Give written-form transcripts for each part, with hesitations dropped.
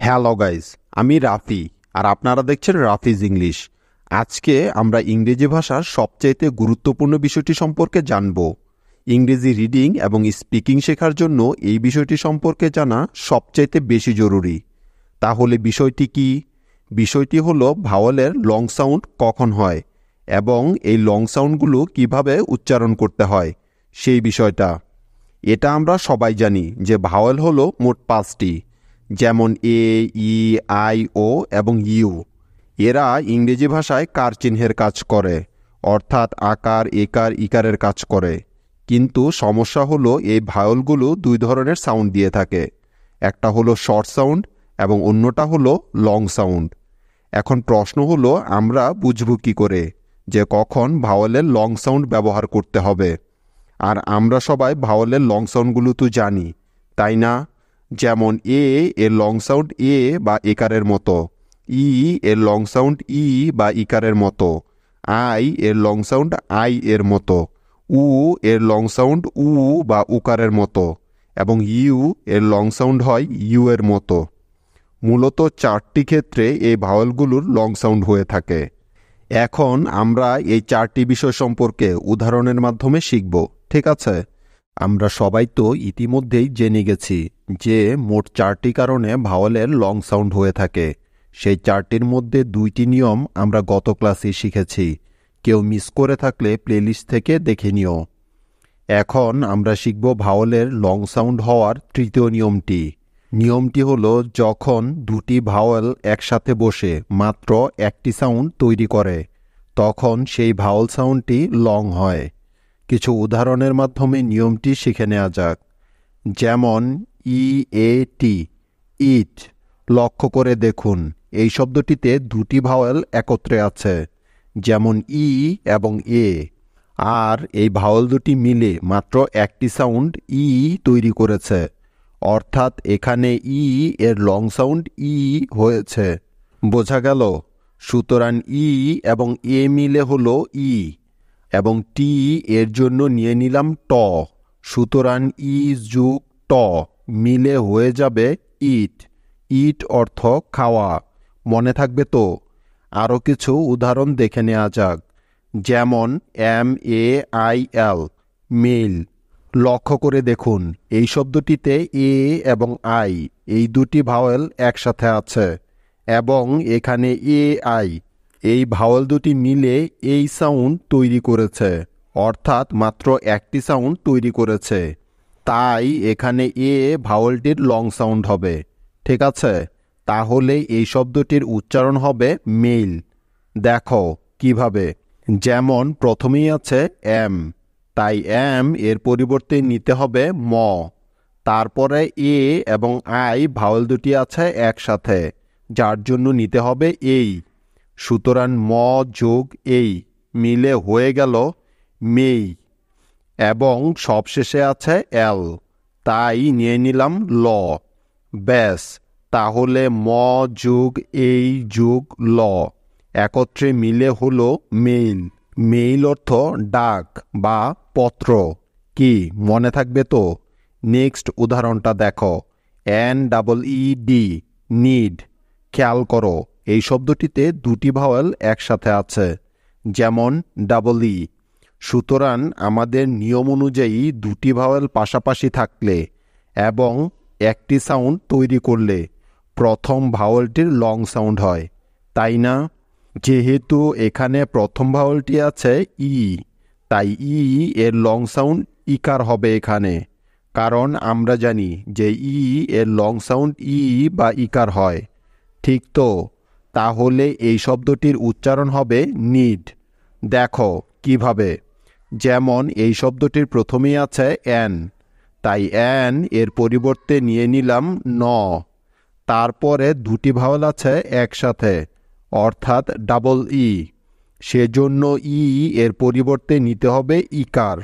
Hello guys, আমি রাফি আর আপনারা দেখছেন রাফিজ ইংলিশ। আজকে আমরা ইংরেজি ভাষার সবচাইতে গুরুত্বপূর্ণ বিষয়টি সম্পর্কে জানব। ইংরেজি রিডিং এবং স্পিকিং শেখার জন্য এই বিষয়টি সম্পর্কে জানা সবচাইতে বেশি জরুরি। তাহলে বিষয়টি কি? বিষয়টি হলো ভাওয়েলের লং সাউন্ড কখন হয় এবং এই লং সাউন্ডগুলো কিভাবে উচ্চারণ করতে হয় সেই বিষয়টা। এটা আমরা সবাই জানি যে ভাওয়েল হলো মোট 5টি, যেমন এ, ই, আই, ও এবং ইউ। এরা ইংরেজি ভাষায় কার চিহ্নের কাজ করে, অর্থাৎ আকার, একার, ইকারের কাজ করে। কিন্তু সমস্যা হলো এই ভাওয়েলগুলো দুই ধরনের সাউন্ড দিয়ে থাকে। একটা হলো শর্ট সাউন্ড এবং অন্যটা হলো লং সাউন্ড। এখন প্রশ্ন হলো আমরা বুঝব কী করে যে কখন ভাওয়েলের লং সাউন্ড ব্যবহার করতে হবে। আর আমরা সবাই ভাওয়েলের লং সাউন্ডগুলো তো জানি, তাই না? যেমন এ এর লং সাউন্ড এ বা একারের মতো, ই এর লং সাউন্ড ই বা ইকারের মতো, আই এর লং সাউন্ড আই এর মতো, উ এর লং সাউন্ড উ বা উকারের মতো এবং ইউ এর লং সাউন্ড হয় ইউ এর মতো। মূলত 4টি ক্ষেত্রে এই ভাওয়েলগুলোর লং সাউন্ড হয়ে থাকে। এখন আমরা এই 4টি বিষয় সম্পর্কে উদাহরণের মাধ্যমে শিখব, ঠিক আছে? আমরা সবাই তো ইতিমধ্যেই জেনে গেছি যে মোট 4টি কারণে ভাওয়েলের লং সাউন্ড হয়ে থাকে। সেই 4টির মধ্যে 2টি নিয়ম আমরা গত ক্লাসে শিখেছি। কেউ মিস করে থাকলে প্লেলিস্ট থেকে দেখে নিও। এখন আমরা শিখব ভাওয়েলের লং সাউন্ড হওয়ার তৃতীয় নিয়মটি। নিয়মটি হলো যখন দুটি ভাওয়েল একসাথে বসে মাত্র একটি সাউন্ড তৈরি করে তখন সেই ভাওয়েল সাউন্ডটি লং হয়। কিছু উদাহরণের মাধ্যমে নিয়মটি শিখে নেওয়া যাক। যেমন ই এ টি, ইট। লক্ষ্য করে দেখুন এই শব্দটিতে দুটি ভাওয়েল একত্রে আছে, যেমন ই এবং এ। আর এই ভাওয়েল দুটি মিলে মাত্র একটি সাউন্ড ই তৈরি করেছে, অর্থাৎ এখানে ই এর লং সাউন্ড ই হয়েছে। বোঝা গেল? সুতরাং ই এবং এ মিলে হলো ই এবং টি এর জন্য নিয়ে নিলাম ট। সুতরাং ই যুগ ট মিলে হয়ে যাবে ইট। ইট অর্থ খাওয়া। মনে থাকবে তো? আরও কিছু উদাহরণ দেখে নেওয়া যাক। যেমন M A I L, mail. লক্ষ্য করে দেখুন এই শব্দটিতে এ এবং আই এই দুটি ভাওয়েল একসাথে আছে এবং এখানে এ আই এই ভাওয়েল দুটি মিলে এই সাউন্ড তৈরি করেছে, অর্থাৎ মাত্র একটি সাউন্ড তৈরি করেছে। তাই এখানে এ ভাওয়েলটির লং সাউন্ড হবে, ঠিক আছে? তাহলে এই শব্দটির উচ্চারণ হবে মেল। দেখো কিভাবে। যেমন প্রথমেই আছে এম, তাই এম এর পরিবর্তে নিতে হবে ম। তারপরে এ এবং আই ভাওয়েল দুটি আছে একসাথে, যার জন্য নিতে হবে এই। সুতরাং ম যোগ এই মিলে হয়ে গেল মেই এবং সবশেষে আছে এল, তাই নিয়ে নিলাম ল। ব্যাস, তাহলে ম যোগ এই যোগ ল একত্রে মিলে হলো মেইল। মেইল অর্থ ডাক বা পত্র। কি মনে থাকবে তো? নেক্সট উদাহরণটা দেখো। N double E D, need. খেয়াল করো এই শব্দটিতে দুটি ভাওয়েল একসাথে আছে, যেমন ডাবল ই। সুতরাং আমাদের নিয়ম অনুযায়ী দুটি ভাওয়েল পাশাপাশি থাকলে এবং একটি সাউন্ড তৈরি করলে প্রথম ভাওয়েলটির লং সাউন্ড হয়, তাই না? যেহেতু এখানে প্রথম ভাওয়েলটি আছে ই, তাই ই এর লং সাউন্ড ইকার হবে এখানে, কারণ আমরা জানি যে ই এর লং সাউন্ড ই বা ইকার হয়, ঠিক তো? তাহলে এই শব্দটির উচ্চারণ হবে নিড। দেখো কিভাবে। যেমন এই শব্দটির প্রথমেই আছে এন, তাই এন এর পরিবর্তে নিয়ে নিলাম ন। তারপরে দুটি ভাওয়েল আছে একসাথে, অর্থাৎ ডাবল ই। সেজন্য ই এর পরিবর্তে নিতে হবে ইকার।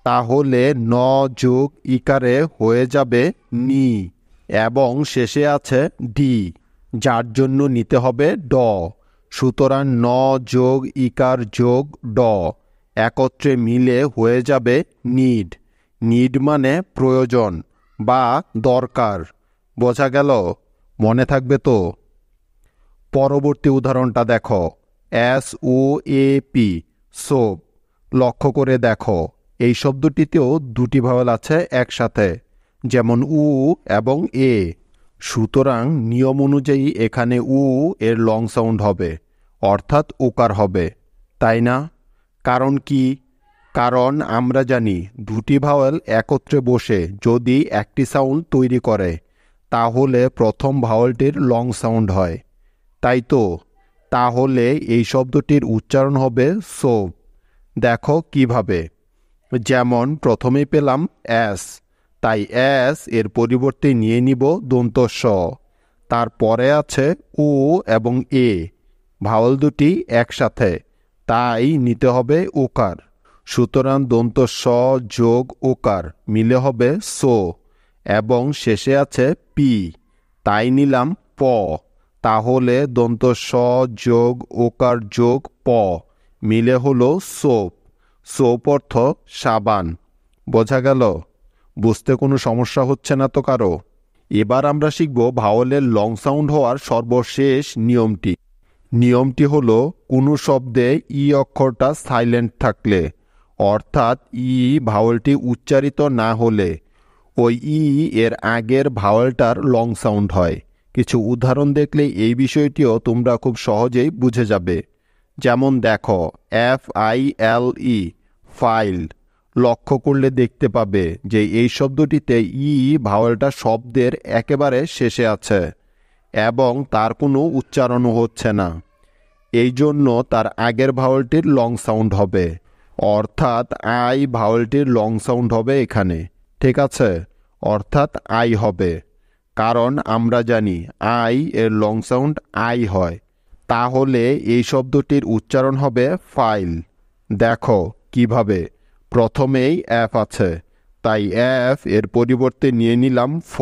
তাহলে ন যোগ ইকারে হয়ে যাবে নি এবং শেষে আছে ডি, যার জন্য নিতে হবে ড। সুতরাং ন যোগ ইকার যোগ ড একত্রে মিলে হয়ে যাবে নিড। নিড মানে প্রয়োজন বা দরকার। বোঝা গেল? মনে থাকবে তো? পরবর্তী উদাহরণটা দেখো, SOAP, সোপ। লক্ষ্য করে দেখো, এই শব্দটিতেও দুটি ভাওয়েল আছে একসাথে, যেমন উ এবং এ। সুতরাং নিয়ম অনুযায়ী এখানে উ এর লং সাউন্ড হবে, অর্থাৎ ওকার হবে, তাই না? কারণ কি? কারণ আমরা জানি দুটি ভাওয়েল একত্রে বসে যদি একটি সাউন্ড তৈরি করে তাহলে প্রথম ভাওয়েলটির লং সাউন্ড হয়, তাই তো? তাহলে এই শব্দটির উচ্চারণ হবে সোপ। দেখো কিভাবে, যেমন প্রথমেই পেলাম এস, তাই এস এর পরিবর্তে নিয়ে নিব দন্ত স। তারপরে আছে উ এবং এ, ভাওয়েল দুটি একসাথে, তাই নিতে হবে ওকার। সুতরাং দন্ত স যোগ ওকার মিলে হবে সো, এবং শেষে আছে পি, তাই নিলাম প। তাহলে দন্ত স যোগ ওকার যোগ প মিলে হলো সোপ। সোপ অর্থ সাবান। বোঝা গেল? বুঝতে কোনো সমস্যা হচ্ছে না তো কারো? এবার আমরা শিখব ভাওয়েলের লং সাউন্ড হওয়ার সর্বশেষ নিয়মটি। নিয়মটি হলো কোনো শব্দে ই অক্ষরটা সাইলেন্ট থাকলে, অর্থাৎ ই ভাওয়েলটি উচ্চারিত না হলে ওই ই এর আগের ভাওয়েলটার লং সাউন্ড হয়। কিছু উদাহরণ দেখলে এই বিষয়টিও তোমরা খুব সহজেই বুঝে যাবে। যেমন দেখো, FILE, ফাইল। লক্ষ্য করলে দেখতে পাবে যে এই শব্দটিতে ই ভাওয়েলটা শব্দের একেবারে শেষে আছে এবং তার কোনো উচ্চারণও হচ্ছে না। এই জন্য তার আগের ভাওয়েলটির লং সাউন্ড হবে, অর্থাৎ আই ভাওয়েলটির লং সাউন্ড হবে এখানে। ঠিক আছে? অর্থাৎ আই হবে, কারণ আমরা জানি আই এর লং সাউন্ড আই হয়। তাহলে এই শব্দটির উচ্চারণ হবে ফাইল। দেখো কিভাবে, প্রথমেই এফ আছে, তাই এফ এর পরিবর্তে নিয়ে নিলাম ফ।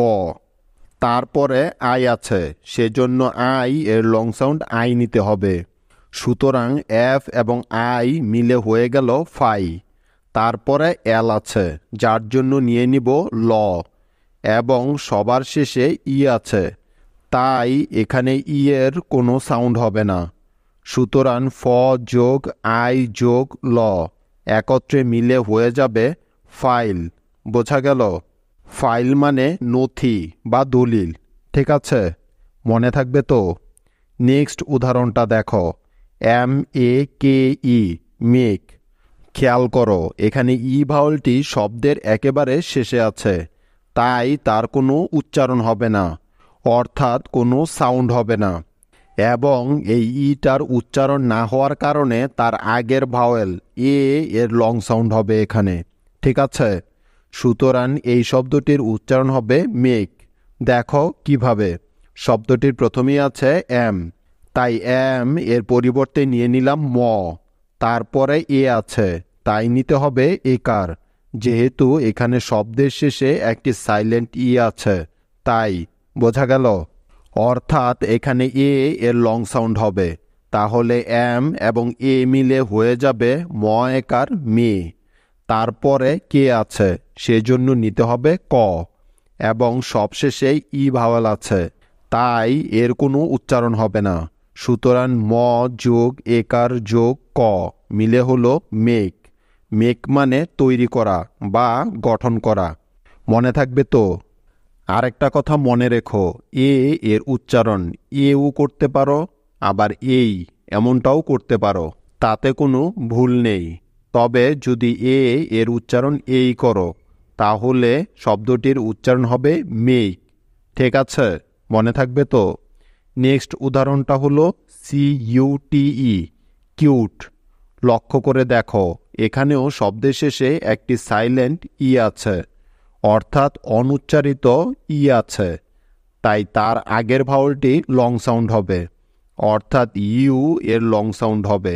তারপরে আই আছে, সেজন্য আই এর লং সাউন্ড আই নিতে হবে। সুতরাং এফ এবং আই মিলে হয়ে গেল ফাই। তারপরে এল আছে, যার জন্য নিয়ে নিব ল, এবং সবার শেষে ই আছে, তাই এখানে ই এর কোনো সাউন্ড হবে না। সুতরাং ফ যোগ আই যোগ ল একত্রে মিলে হয়ে যাবে ফাইল। বোঝা গেল? ফাইল মানে নথি বা দলিল। ঠিক আছে? মনে থাকবে তো? নেক্সট উদাহরণটা দেখো, MEKE, মেক। খেয়াল করো, এখানে ই ভাওয়েলটি শব্দের একেবারে শেষে আছে, তাই তার কোনো উচ্চারণ হবে না, অর্থাৎ কোনো সাউন্ড হবে না। এবং এই ইটার উচ্চারণ না হওয়ার কারণে তার আগের ভাওয়েল এ এর লং সাউন্ড হবে এখানে। ঠিক আছে? সুতরাং এই শব্দটির উচ্চারণ হবে মেক। দেখো কিভাবে, শব্দটির প্রথমেই আছে এম, তাই এম এর পরিবর্তে নিয়ে নিলাম ম। তারপরে এ আছে, তাই নিতে হবে একার, যেহেতু এখানে শব্দের শেষে একটি সাইলেন্ট ই আছে, তাই। বোঝা গেল? অর্থাৎ এখানে এ এর লং সাউন্ড হবে, তাহলে এম এবং এ মিলে হয়ে যাবে ম একার মে। তারপরে কে আছে, সেজন্য নিতে হবে ক, এবং সবশেষে ই ভাওয়েল আছে, তাই এর কোনো উচ্চারণ হবে না। সুতরাং ম যোগ একার যোগ ক মিলে হলো মেক। মেক মানে তৈরি করা বা গঠন করা। মনে থাকবে তো? আরেকটা কথা মনে রেখো, এ এর উচ্চারণ এও করতে পারো, আবার এই এমনটাও করতে পারো, তাতে কোনো ভুল নেই। তবে যদি এ এর উচ্চারণ এই করো তাহলে শব্দটির উচ্চারণ হবে মেক। ঠিক আছে? মনে থাকবে তো? নেক্সট উদাহরণটা হলো CUTE, কিউট। লক্ষ্য করে দেখো, এখানেও শব্দের শেষে একটি সাইলেন্ট ই আছে, অর্থাৎ অনুচ্চারিত ই আছে, তাই তার আগের ভাওয়েলটি লং সাউন্ড হবে, অর্থাৎ ইউ এর লং সাউন্ড হবে।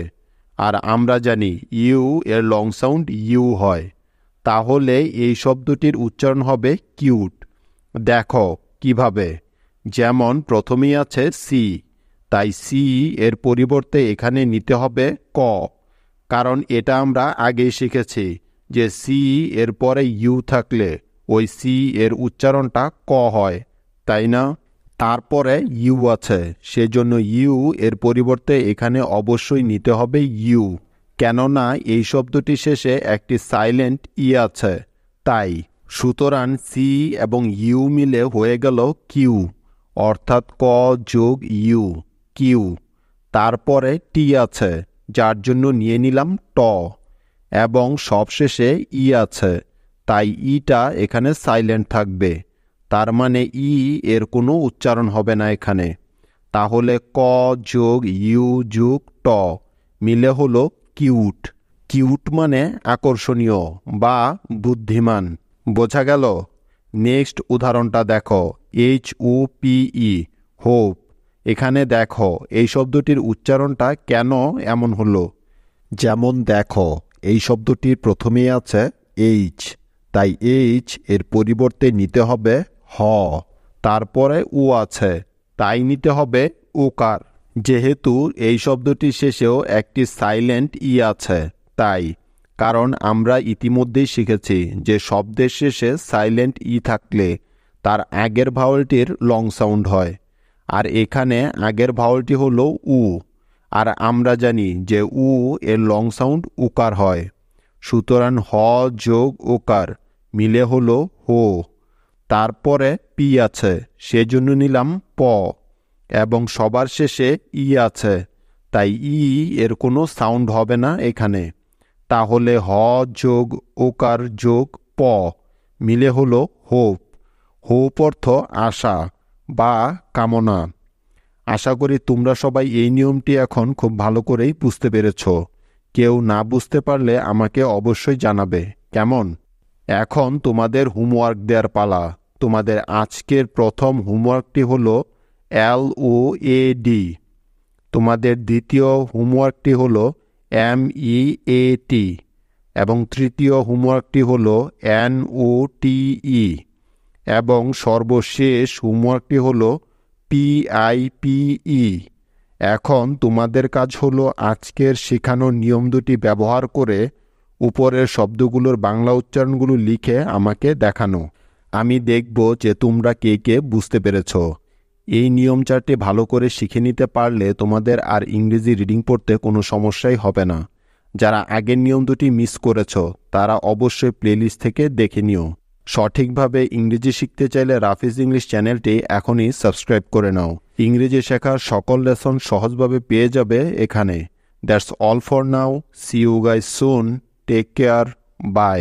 আর আমরা জানি ইউ এর লং সাউন্ড ইউ হয়, তাহলে এই শব্দটির উচ্চারণ হবে কিউট। দেখো কিভাবে, যেমন প্রথমেই আছে সি, তাই সি এর পরিবর্তে এখানে নিতে হবে ক, কারণ এটা আমরা আগেই শিখেছি যে সি এর পরে ইউ থাকলে ওই সি এর উচ্চারণটা ক হয়, তাই না? তারপরে ইউ আছে, সেজন্য ইউ এর পরিবর্তে এখানে অবশ্যই নিতে হবে ইউ, কেননা এই শব্দটি শেষে একটি সাইলেন্ট ই আছে তাই। সুতরাং সি এবং ইউ মিলে হয়ে গেল কিউ, অর্থাৎ ক যোগ ইউ, কিউ। তারপরে টি আছে, যার জন্য নিয়ে নিলাম ট, এবং সবশেষে ই আছে, তাই ইটা এখানে সাইলেন্ট থাকবে। তার মানে ই এর কোনো উচ্চারণ হবে না এখানে। তাহলে ক যোগ ইউ যোগ ট মিলে হলো কিউট। কিউট মানে আকর্ষণীয় বা বুদ্ধিমান। বোঝা গেল? নেক্সট উদাহরণটা দেখো, HOPE, হোপ। এখানে দেখো এই শব্দটির উচ্চারণটা কেন এমন হলো। যেমন দেখো, এই শব্দটির প্রথমেই আছে এইচ, তাই এইচ এর পরিবর্তে নিতে হবে হ, তারপরে ও আছে, তাই নিতে হবে ওকার। যেহেতু এই শব্দটির শেষেও একটি সাইলেন্ট ই আছে তাই, কারণ আমরা ইতিমধ্যেই শিখেছি যে শব্দের শেষে সাইলেন্ট ই থাকলে তার আগের ভাওয়েলটির লং সাউন্ড হয়, আর এখানে আগের ভাওয়েলটি হলো উ, আর আমরা জানি যে উ এর লং সাউন্ড উকার হয়। সুতরাং হ যোগ ওকার মিলে হলো হো। তারপরে পি আছে, সেজন্য নিলাম প, এবং সবার শেষে ই আছে, তাই ই এর কোনো সাউন্ড হবে না এখানে। তাহলে হ যোগ ওকার যোগ প মিলে হলো হোপ। হোপ অর্থ আশা বা কামনা। আশা করি তোমরা সবাই এই নিয়মটি এখন খুব ভালো করেই বুঝতে পেরেছ। কেউ না বুঝতে পারলে আমাকে অবশ্যই জানাবে, কেমন? এখন তোমাদের হোমওয়ার্ক দেওয়ার পালা। তোমাদের আজকের প্রথম হোমওয়ার্কটি হলো LOAD, তোমাদের দ্বিতীয় হোমওয়ার্কটি হলো MEAT, এবং তৃতীয় হোমওয়ার্কটি হলো NOTE, এবং সর্বশেষ হোমওয়ার্কটি হলো PIPE। এখন তোমাদের কাজ হলো আজকের শেখানো নিয়ম দুটি ব্যবহার করে উপরের শব্দগুলোর বাংলা উচ্চারণগুলো লিখে আমাকে দেখানো। আমি দেখব যে তোমরা কে কে বুঝতে পেরেছ। এই নিয়ম চারটি ভালো করে শিখে নিতে পারলে তোমাদের আর ইংরেজি রিডিং পড়তে কোনো সমস্যাই হবে না। যারা আগের নিয়ম দুটি মিস করেছ তারা অবশ্যই প্লেলিস্ট থেকে দেখে নিও। সঠিকভাবে ইংরেজি শিখতে চাইলে রাফিজ ইংলিশ চ্যানেলটি এখনই সাবস্ক্রাইব করে নাও। ইংরেজি শেখার সকল লেসন সহজভাবে পেয়ে যাবে এখানে। That's all for now. See you guys soon. Take care. By.